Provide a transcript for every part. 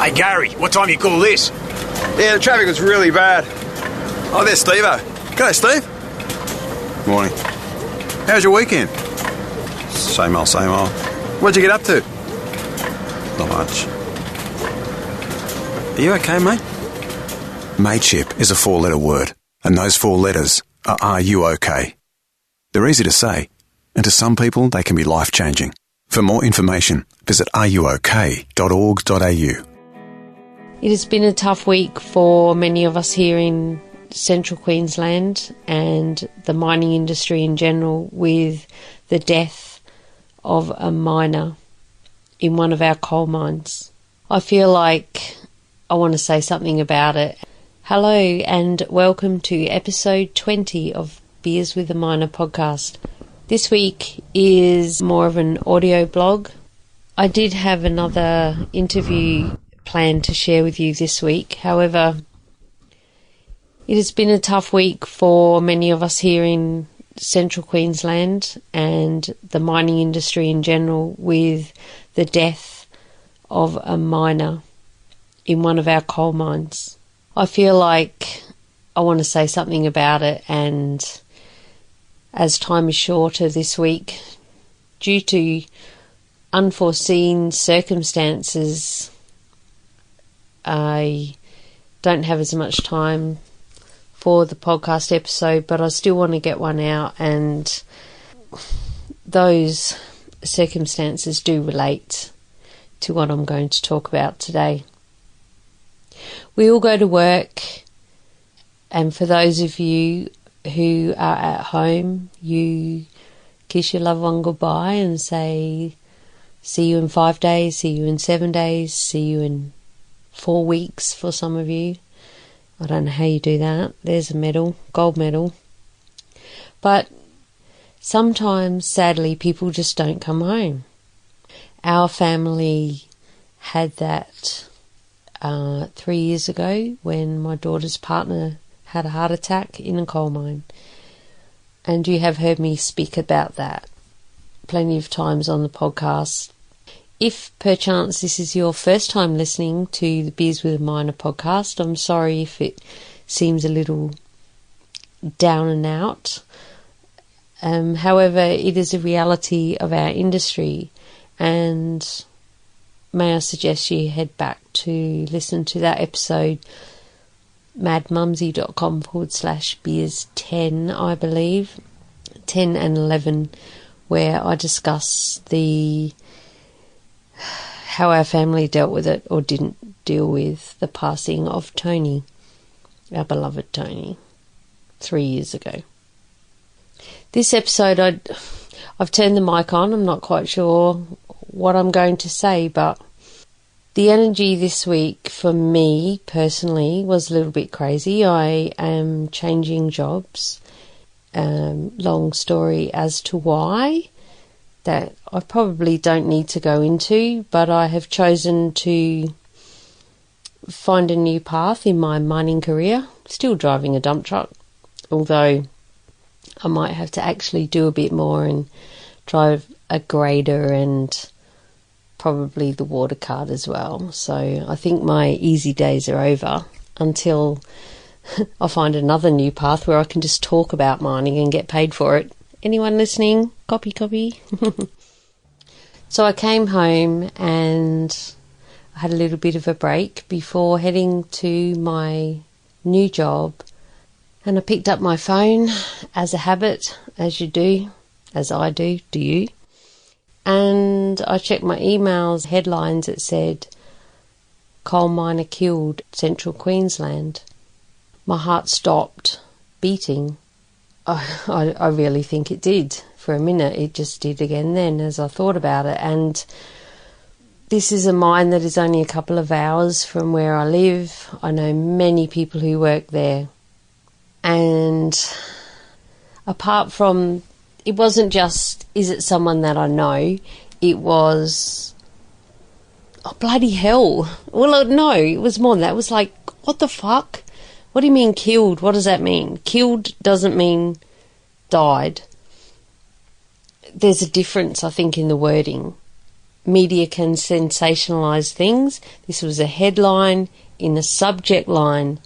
Hey, Gary, what time you call this? Yeah, the traffic was really bad. Oh, there's Steve-o. G'day, Steve. Morning. How's your weekend? Same old, same old. What'd you get up to? Not much. Are you okay, mate? Mateship is a 4-letter word, and those 4 letters are RuOk. They're easy to say, and to some people they can be life-changing. For more information, visit ruok.org.au. It has been a tough week for many of us here in Central Queensland and the mining industry in general, with the death of a miner in one of our coal mines. I feel like I want to say something about it. Hello and welcome to episode 20 of Beers with a Miner podcast. This week is more of an audio blog. I did have another interview planned to share with you this week. However, it has been a tough week for many of us here in Central Queensland and the mining industry in general, with the death of a miner in one of our coal mines. I feel like I want to say something about it, and as time is shorter this week, due to unforeseen circumstances, I don't have as much time for the podcast episode, but I still want to get one out, and those circumstances do relate to what I'm going to talk about today. We all go to work, and for those of you who are at home, you kiss your loved one goodbye and say, see you in 5 days, see you in 7 days, see you in 4 weeks for some of you. I don't know how you do that. There's a medal, gold medal. But sometimes, sadly, people just don't come home. Our family had that 3 years ago when my daughter's partner had a heart attack in a coal mine. And you have heard me speak about that plenty of times on the podcast. If perchance this is your first time listening to the Beers with a Miner podcast, I'm sorry if it seems a little down and out. However, it is a reality of our industry, and may I suggest you head back to listen to that episode, madmumzie.com/beers10, I believe, 10 and 11, where I discuss how our family dealt with it, or didn't deal with, the passing of Tony, our beloved Tony, 3 years ago. This episode, I've turned the mic on. I'm not quite sure what I'm going to say, but the energy this week for me personally was a little bit crazy. I am changing jobs. Long story as to why, that I probably don't need to go into, but I have chosen to find a new path in my mining career. Still driving a dump truck, although I might have to actually do a bit more and drive a grader and probably the water cart as well. So I think my easy days are over until I find another new path where I can just talk about mining and get paid for it. Anyone listening? Copy. So I came home and I had a little bit of a break before heading to my new job, and I picked up my phone as a habit, as you do, as I do you? And I checked my emails, headlines that said, coal miner killed, Central Queensland. My heart stopped beating. I really think it did. For a minute, it just did again then as I thought about it. And this is a mine that is only a couple of hours from where I live. I know many people who work there. And apart from, it wasn't just, is it someone that I know? It was, oh, bloody hell. Well, no, it was more than that. It was like, what the fuck? What do you mean killed? What does that mean? Killed doesn't mean died. There's a difference, I think, in the wording. media can sensationalise things. This was a headline in the subject line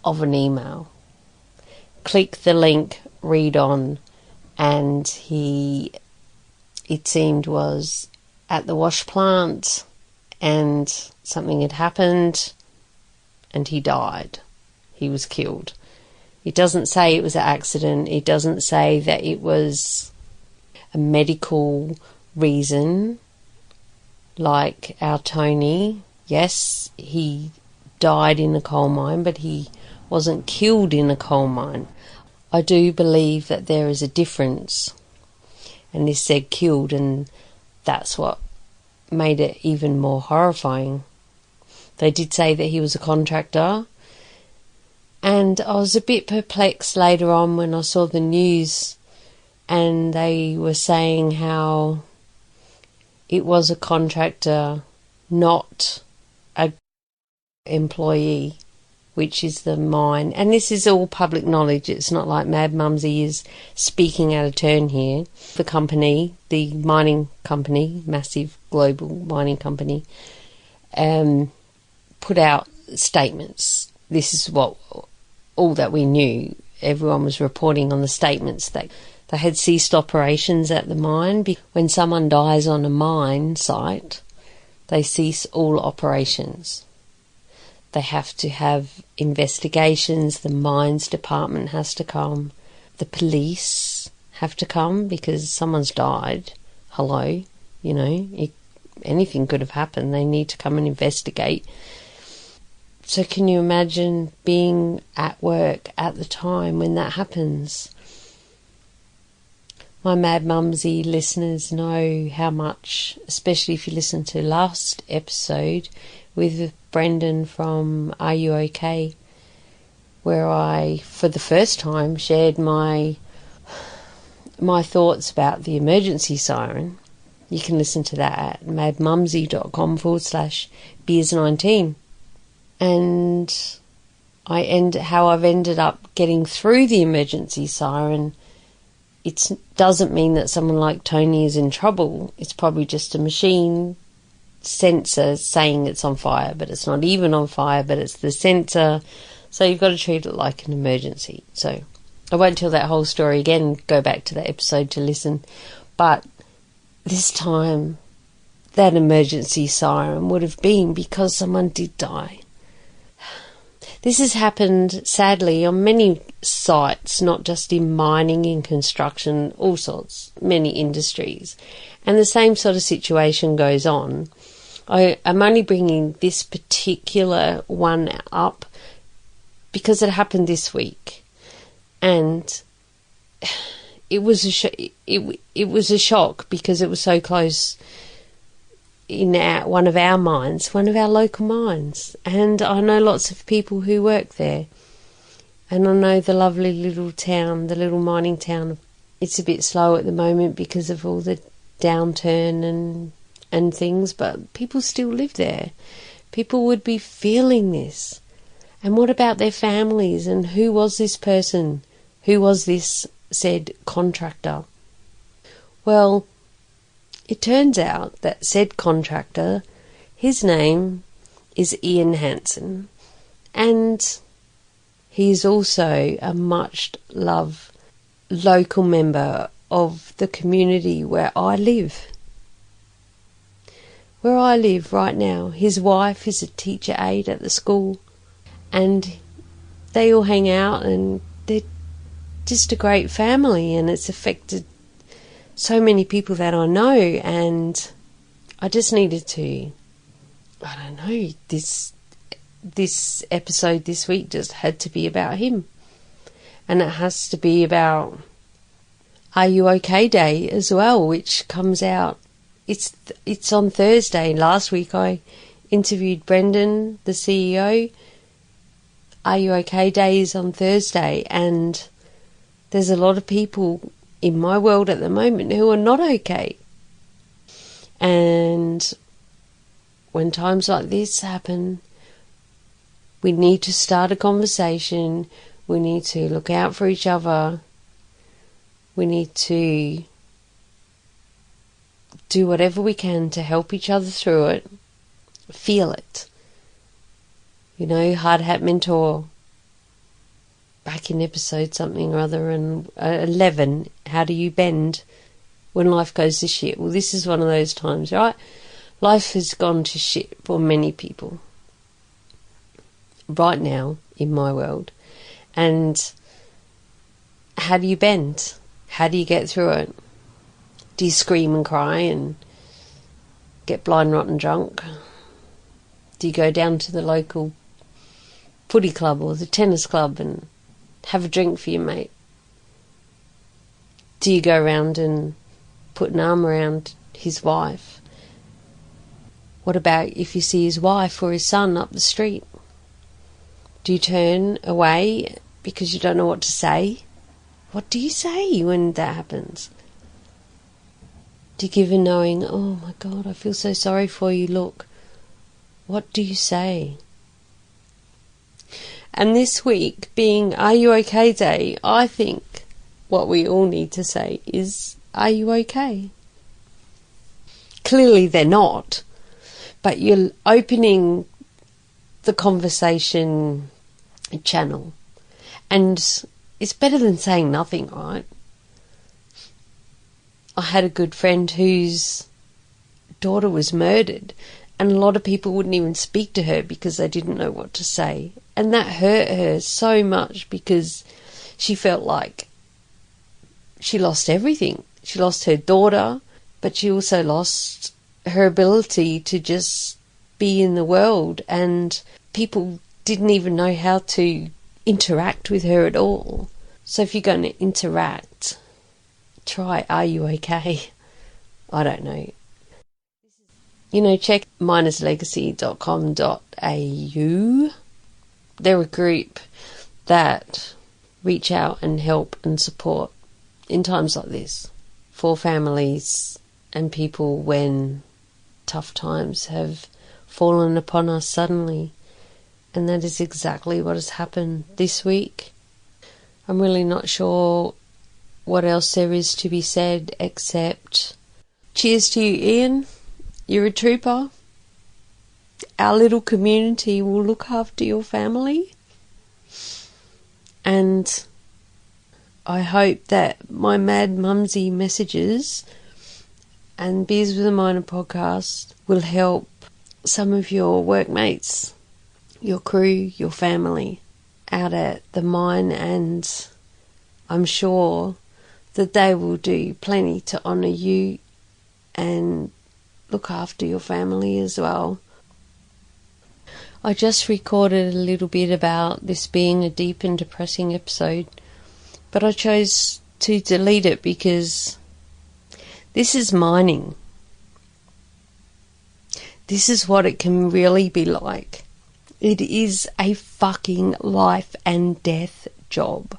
of an email. Click the link, read on, and he, it seemed, was at the wash plant and something had happened and he died. He was killed. It doesn't say it was an accident. It doesn't say that it was a medical reason like our Tony. Yes, he died in a coal mine, but he wasn't killed in a coal mine. I do believe that there is a difference. And this said killed, and that's what made it even more horrifying. They did say that he was a contractor, and I was a bit perplexed later on when I saw the news and they were saying how it was a contractor, not a employee, which is the mine. And this is all public knowledge. It's not like Mad Mumzie is speaking out of turn here. The company, the mining company, massive global mining company, put out statements. This is what all that we knew. Everyone was reporting on the statements that they had ceased operations at the mine. When someone dies on a mine site, they cease all operations. They have to have investigations. The mines department has to come. The police have to come because someone's died. Hello, you know, anything could have happened. They need to come and investigate. So can you imagine being at work at the time when that happens? My Mad Mumzie listeners know how much, especially if you listen to last episode with Brendan from RuOk, where I, for the first time, shared my thoughts about the emergency siren. You can listen to that at madmumzie.com/beers19. And how I've ended up getting through the emergency siren. It doesn't mean that someone like Tony is in trouble. It's probably just a machine sensor saying it's on fire, but it's not even on fire, but it's the sensor. So you've got to treat it like an emergency. So I won't tell that whole story again. Go back to that episode to listen. But this time, that emergency siren would have been because someone did die. This has happened, sadly, on many sites, not just in mining, in construction, all sorts, many industries. And the same sort of situation goes on. I'm only bringing this particular one up because it happened this week. And it was a shock because it was so close in one of our mines, one of our local mines. And I know lots of people who work there. And I know the lovely little town, the little mining town. It's a bit slow at the moment because of all the downturn and things, but people still live there. People would be feeling this. And what about their families? And who was this person? Who was this said contractor? Well, it turns out that said contractor, his name is Ian Hansen, and he is also a much-loved local member of the community where I live. Where I live right now, his wife is a teacher aide at the school, and they all hang out, and they're just a great family, and it's affected so many people that I know, and I just needed to, I don't know, this episode this week just had to be about him. And it has to be about RuOk Day as well, which comes out, it's on Thursday. Last week I interviewed Brendan, the CEO. RuOk Day is on Thursday, and there's a lot of people in my world at the moment who are not okay. And when times like this happen, we need to start a conversation. We need to look out for each other. We need to do whatever we can to help each other through it. Feel it. You know, Hard Hat Mentor, back in episode something or other, and 11, how do you bend when life goes to shit? Well, this is one of those times, right? Life has gone to shit for many people right now in my world. And how do you bend? How do you get through it? Do you scream and cry and get blind, rotten drunk? Do you go down to the local footy club or the tennis club and have a drink for your mate? Do you go around and put an arm around his wife? What about if you see his wife or his son up the street? Do you turn away because you don't know what to say? What do you say when that happens? Do you give a knowing, oh my God, I feel so sorry for you, look? What do you say? And this week being Are You OK Day, I think what we all need to say is, are you okay? Clearly they're not, but you're opening the conversation channel, and it's better than saying nothing, right? I had a good friend whose daughter was murdered, and a lot of people wouldn't even speak to her because they didn't know what to say. And that hurt her so much because she felt like she lost everything. She lost her daughter, but she also lost her ability to just be in the world, and people didn't even know how to interact with her at all. So if you're going to interact, try, are you okay? I don't know. You know, check minerslegacy.com.au. They're a group that reach out and help and support in times like this for families and people when tough times have fallen upon us suddenly. And that is exactly what has happened this week. I'm really not sure what else there is to be said except cheers to you, Ian. You're a trooper. Our little community will look after your family. And I hope that my Mad Mumzie messages and Beers with a Miner podcast will help some of your workmates, your crew, your family out at the mine, and I'm sure that they will do plenty to honour you and look after your family as well. I just recorded a little bit about this being a deep and depressing episode, but I chose to delete it because this is mining. This is what it can really be like. It is a fucking life and death job.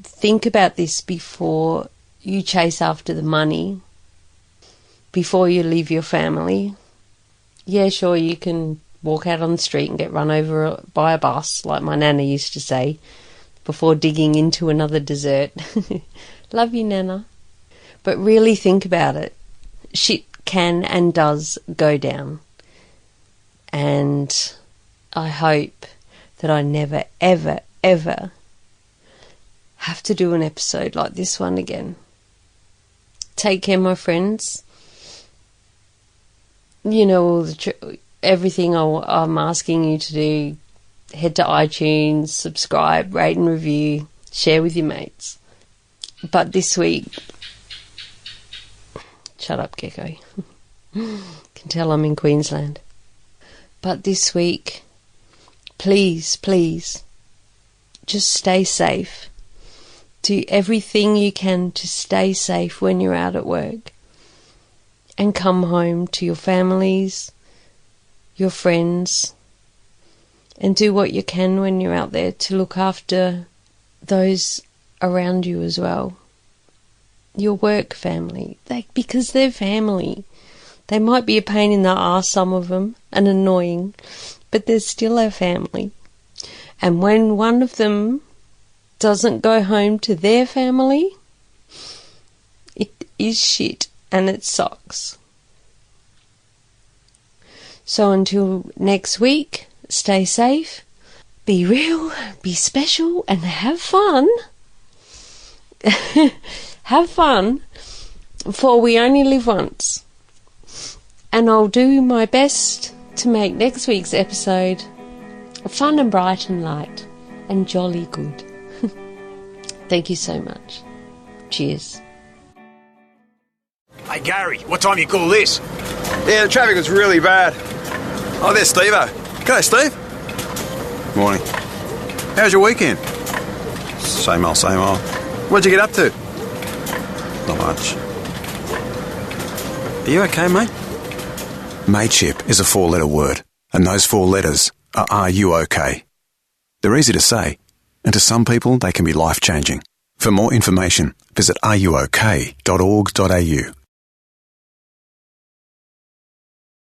Think about this before you chase after the money, before you leave your family. Yeah, sure, you can walk out on the street and get run over by a bus, like my nana used to say, before digging into another desert. Love you, Nana. But really think about it. Shit can and does go down. And I hope that I never, ever, ever have to do an episode like this one again. Take care, my friends. You know, all the everything I'm asking you to do. Head to iTunes, subscribe, rate and review, share with your mates. But this week, shut up, Gecko. Can tell I'm in Queensland. But this week, please, please, just stay safe. Do everything you can to stay safe when you're out at work. And come home to your families, your friends, and do what you can when you're out there to look after those around you as well. Your work family, because they're family. They might be a pain in the arse, some of them, and annoying, but they're still our family. And when one of them doesn't go home to their family, it is shit. and it sucks. So until next week, stay safe, be real, be special, and have fun. Have fun, for we only live once. And I'll do my best to make next week's episode fun and bright and light and jolly good. Thank you so much. Cheers. Hey, Gary, what time you call this? Yeah, the traffic was really bad. Oh, there's Steve-o. G'day, Steve. Morning. How's your weekend? Same old, same old. What'd you get up to? Not much. Are you okay, mate? Mateship is a 4-letter word, and those 4 letters are RuOk. They're easy to say, and to some people they can be life-changing. For more information, visit ruok.org.au.